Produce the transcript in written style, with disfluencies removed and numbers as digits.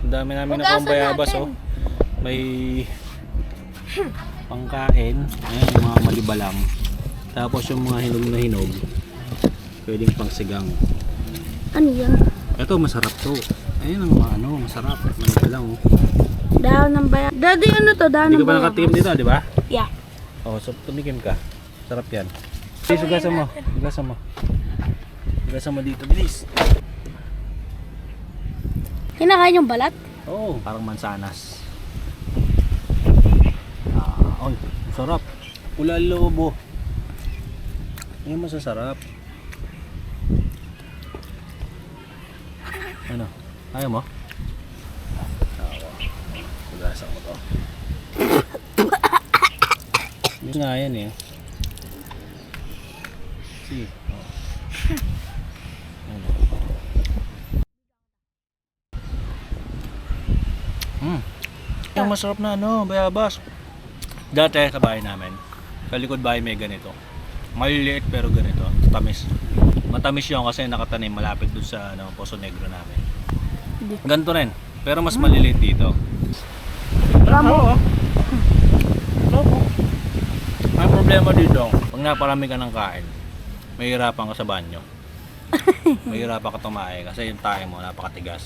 Ang dami namin na pang bayabas, oh. May pangkain. Ayan, yung mga malibalang. Tapos yung mga hinog na hinog, pwedeng pangsigang. Ano yan? Ito, masarap to. Ayan ang mga ano, masarap. Malibalang, oh. Dahon ng bayabas. Daddy, ano to? Dahon Hindi ng ka pa bayabas. nakatikim dito, di ba? Yeah. Oh, so tumikim ka. Sarap yan. Bilis, ugasan mo. Ugasan mo. Ugasan mo dito, bilis. Kinakain yung balat? Oo, parang mansanas. Ay, sarap. Pula lobo. Yan masasarap. Ano? Ayaw mo? Ugasan mo to. Yun nga yan eh. See. Oh. Ano? Yung masarap na ano, bayabas. Dati sa bahay namin, sa likod bahay may ganito. Maliliit pero ganito, tamis. Matamis yun kasi nakatanim malapit dun sa ano, Poso Negro namin. Ganito rin, pero mas maliliit dito. Ramo. Ang problema dito, pag naparami ka ng kain, mahihirapan ka sa banyo. Mahihirapan ka tumae kasi yung tae mo napakatigas.